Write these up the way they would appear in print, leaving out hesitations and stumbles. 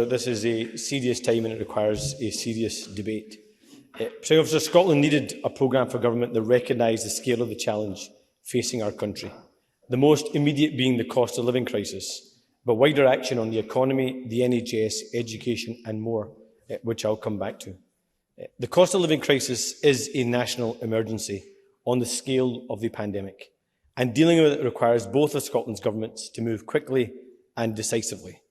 This is a serious time and it requires a serious debate. Presiding Officer, Scotland needed a programme for government that recognised the scale of the challenge facing our country, the most immediate being the cost of living crisis, but wider action on the economy, the NHS, education and more, which I'll come back to. The cost of living crisis is a national emergency on the scale of the pandemic, and dealing with it requires both of Scotland's governments to move quickly and decisively.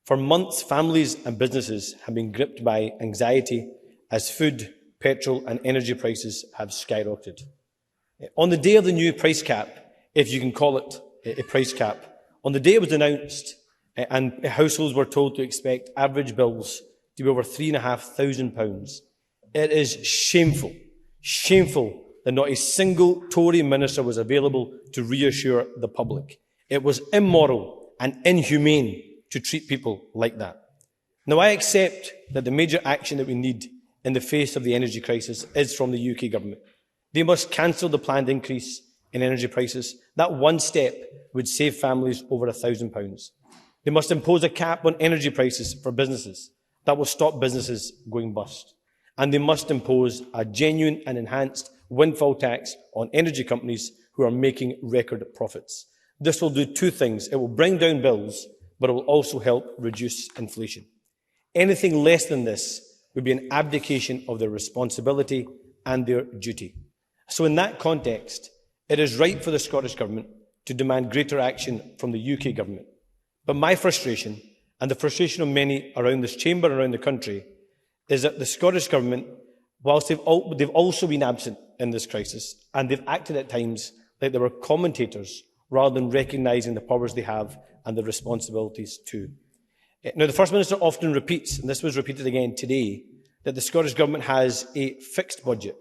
For months, families and businesses have been gripped by anxiety as food, petrol and energy prices have skyrocketed. On the day of the new price cap, if you can call it a price cap, on the day it was announced and households were told to expect average bills to be over £3,500, it is shameful that not a single Tory minister was available to reassure the public. It was immoral and inhumane to treat people like that. Now, I accept that the major action that we need in the face of the energy crisis is from the UK government. They must cancel the planned increase in energy prices. That one step would save families over £1,000. They must impose a cap on energy prices for businesses. That will stop businesses going bust. And they must impose a genuine and enhanced windfall tax on energy companies who are making record profits. This will do two things. It will bring down bills, but it will also help reduce inflation. Anything less than this would be an abdication of their responsibility and their duty. So in that context, it is right for the Scottish Government to demand greater action from the UK Government. But my frustration, and the frustration of many around this chamber and around the country, is that the Scottish Government, whilst they've also been absent in this crisis, and they've acted at times like they were commentators rather than recognising the powers they have and the responsibilities too. Now, the First Minister often repeats, and this was repeated again today, that the Scottish Government has a fixed budget.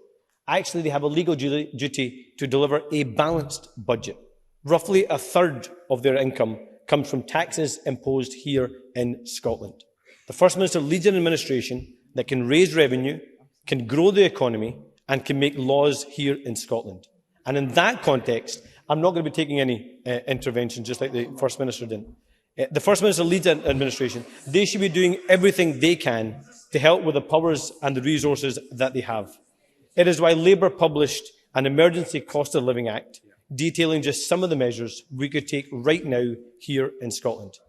Actually, they have a legal duty to deliver a balanced budget. Roughly a third of their income comes from taxes imposed here in Scotland. The First Minister leads an administration that can raise revenue, can grow the economy, and can make laws here in Scotland. And in that context, I'm not going to be taking any intervention, just like the First Minister did. The First Minister leads an administration. They should be doing everything they can to help with the powers and the resources that they have. It is why Labour published an Emergency Cost of Living Act, detailing just some of the measures we could take right now here in Scotland.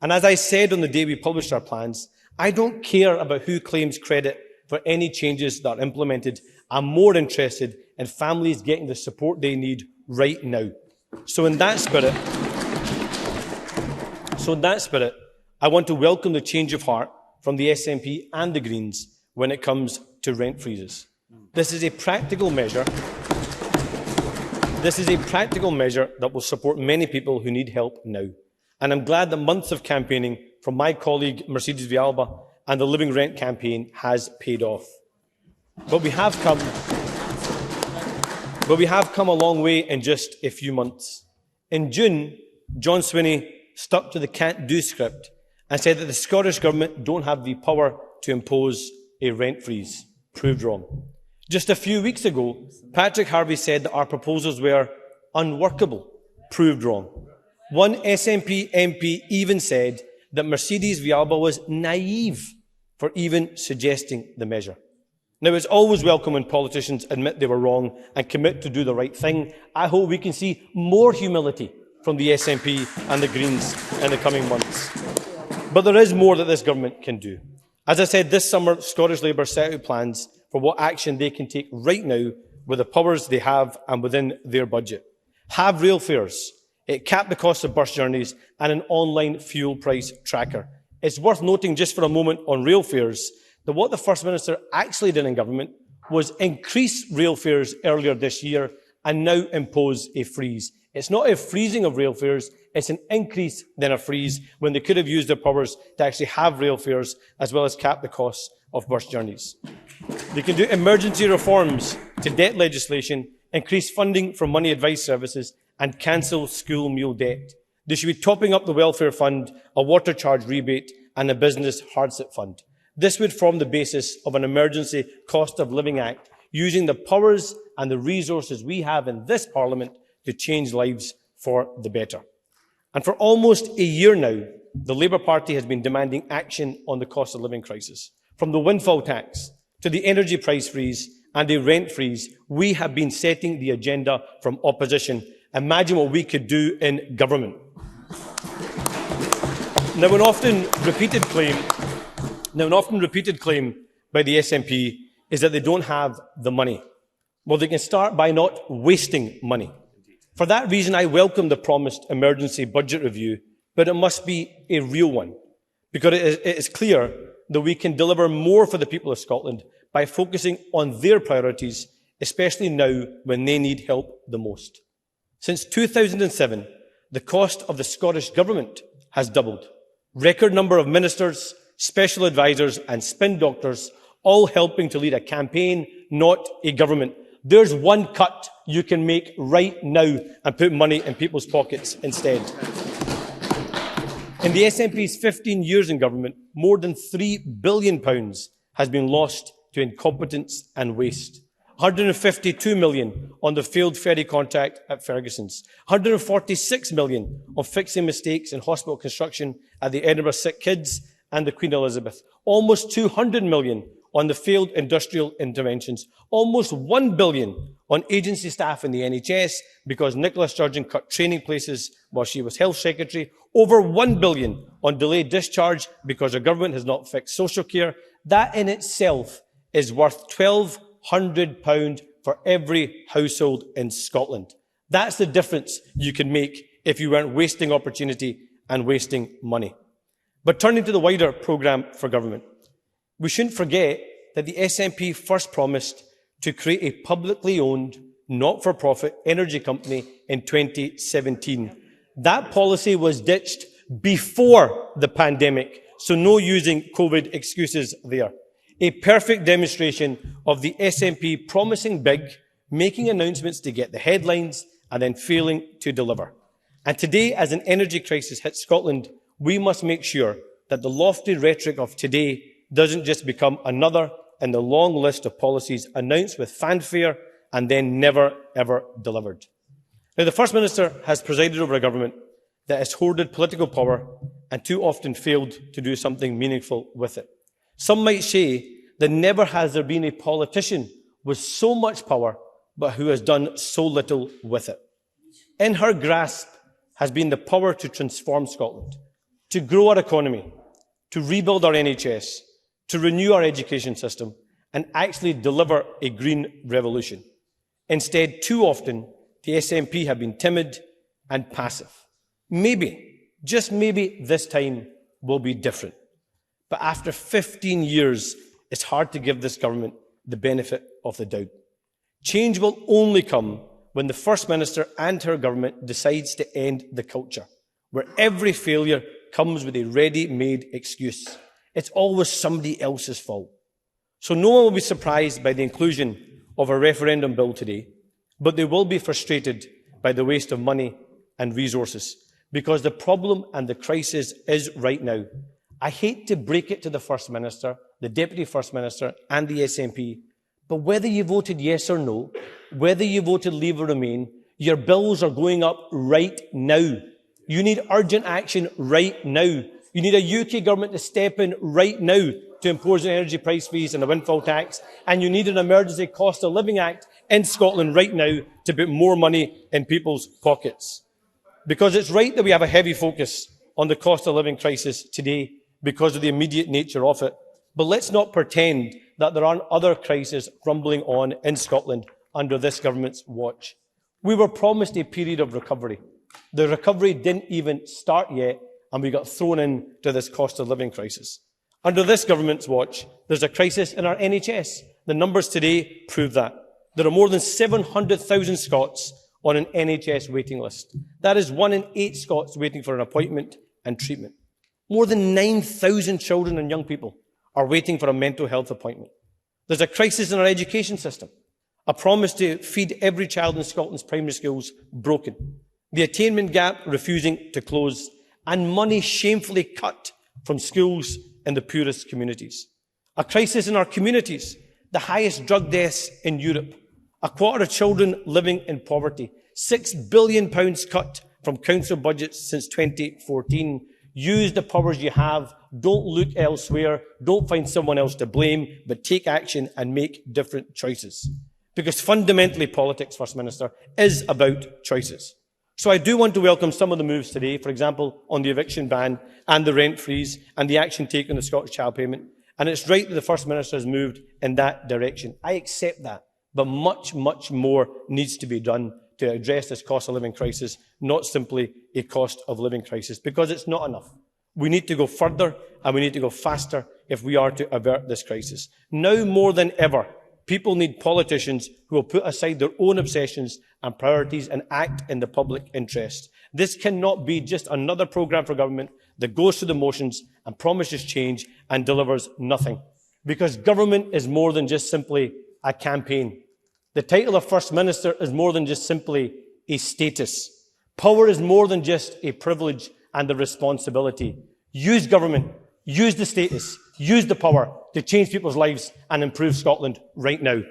And as I said on the day we published our plans, I don't care about who claims credit for any changes that are implemented. I'm more interested in families getting the support they need right now. So in that spirit, I want to welcome the change of heart from the SNP and the Greens when it comes to rent freezes. This is a practical measure. This is a practical measure that will support many people who need help now. And I'm glad that months of campaigning from my colleague Mercedes Villalba and the Living Rent campaign has paid off. But we have come a long way in just a few months. In June, John Swinney stuck to the can't-do script and said that the Scottish Government don't have the power to impose a rent freeze. Proved wrong. Just a few weeks ago, Patrick Harvie said that our proposals were unworkable. Proved wrong. One SNP MP even said that Mercedes Villalba was naive for even suggesting the measure. Now, it's always welcome when politicians admit they were wrong and commit to do the right thing. I hope we can see more humility from the SNP and the Greens in the coming months. But there is more that this government can do. As I said, this summer, Scottish Labour set out plans for what action they can take right now with the powers they have and within their budget. Have rail fares, cap the cost of bus journeys and an online fuel price tracker. It's worth noting just for a moment on rail fares that what the First Minister actually did in government was increase rail fares earlier this year and now impose a freeze. It's not a freezing of rail fares, it's an increase then a freeze when they could have used their powers to actually have rail fares as well as cap the costs of bus journeys. They can do emergency reforms to debt legislation, increase funding for money advice services and cancel school meal debt. They should be topping up the welfare fund, a water charge rebate and a business hardship fund. This would form the basis of an emergency cost of living act, using the powers and the resources we have in this Parliament to change lives for the better. And for almost a year now, the Labour Party has been demanding action on the cost of living crisis. From the windfall tax to the energy price freeze and a rent freeze, we have been setting the agenda from opposition. Imagine what we could do in government. Now, an often repeated claim by the SNP is that they don't have the money. Well, they can start by not wasting money. For that reason, I welcome the promised emergency budget review, but it must be a real one, because it is clear that we can deliver more for the people of Scotland by focusing on their priorities, especially now when they need help the most. Since 2007, the cost of the Scottish Government has doubled. Record number of ministers, special advisors and spin doctors all helping to lead a campaign, not a government. There's one cut you can make right now and put money in people's pockets instead. In the SNP's 15 years in government, more than £3 billion has been lost to incompetence and waste. 152 million on the failed ferry contract at Ferguson's, 146 million on fixing mistakes in hospital construction at the Edinburgh Sick Kids and the Queen Elizabeth, almost 200 million on the failed industrial interventions, almost 1 billion on agency staff in the NHS because Nicola Sturgeon cut training places while she was Health Secretary, over 1 billion on delayed discharge because our government has not fixed social care. That in itself is worth £1,200 for every household in Scotland. That's the difference you can make if you weren't wasting opportunity and wasting money. But turning to the wider programme for government, we shouldn't forget that the SNP first promised to create a publicly owned, not-for-profit energy company in 2017. That policy was ditched before the pandemic, so no using COVID excuses there. A perfect demonstration of the SNP promising big, making announcements to get the headlines, and then failing to deliver. And today, as an energy crisis hits Scotland, we must make sure that the lofty rhetoric of today doesn't just become another in the long list of policies announced with fanfare and then never, ever delivered. Now, the First Minister has presided over a government that has hoarded political power and too often failed to do something meaningful with it. Some might say that never has there been a politician with so much power, but who has done so little with it. In her grasp has been the power to transform Scotland, to grow our economy, to rebuild our NHS, to renew our education system, and actually deliver a green revolution. Instead, too often, the SNP have been timid and passive. Maybe, just maybe, this time will be different. But after 15 years, it's hard to give this government the benefit of the doubt. Change will only come when the First Minister and her government decides to end the culture, where every failure comes with a ready-made excuse. It's always somebody else's fault. So no one will be surprised by the inclusion of a referendum bill today, but they will be frustrated by the waste of money and resources, because the problem and the crisis is right now. I hate to break it to the First Minister, the Deputy First Minister and the SNP, but whether you voted yes or no, whether you voted leave or remain, your bills are going up right now. You need urgent action right now. You need a UK government to step in right now to impose an energy price freeze and a windfall tax. And you need an emergency cost of living act in Scotland right now to put more money in people's pockets. Because it's right that we have a heavy focus on the cost of living crisis today because of the immediate nature of it. But let's not pretend that there aren't other crises crumbling on in Scotland under this government's watch. We were promised a period of recovery. The recovery didn't even start yet, and we got thrown into this cost of living crisis. Under this government's watch, there's a crisis in our NHS. The numbers today prove that. There are more than 700,000 Scots on an NHS waiting list. That is 1 in 8 Scots waiting for an appointment and treatment. More than 9,000 children and young people are waiting for a mental health appointment. There's a crisis in our education system. A promise to feed every child in Scotland's primary schools broken. The attainment gap refusing to close, and money shamefully cut from schools in the poorest communities. A crisis in our communities, the highest drug deaths in Europe. A quarter of children living in poverty. £6 billion cut from council budgets since 2014. Use the powers you have. Don't look elsewhere. Don't find someone else to blame, but take action and make different choices. Because fundamentally, politics, First Minister, is about choices. So I do want to welcome some of the moves today, for example, on the eviction ban and the rent freeze and the action taken on the Scottish Child Payment. And it's right that the First Minister has moved in that direction. I accept that. But much, much more needs to be done to address this cost of living crisis, not simply a cost of living crisis, because it's not enough. We need to go further and we need to go faster if we are to avert this crisis. Now more than ever, people need politicians who will put aside their own obsessions and priorities and act in the public interest. This cannot be just another programme for government that goes through the motions and promises change and delivers nothing. Because government is more than just simply a campaign. The title of First Minister is more than just simply a status. Power is more than just a privilege and a responsibility. Use government, use the status, use the power to change people's lives and improve Scotland right now.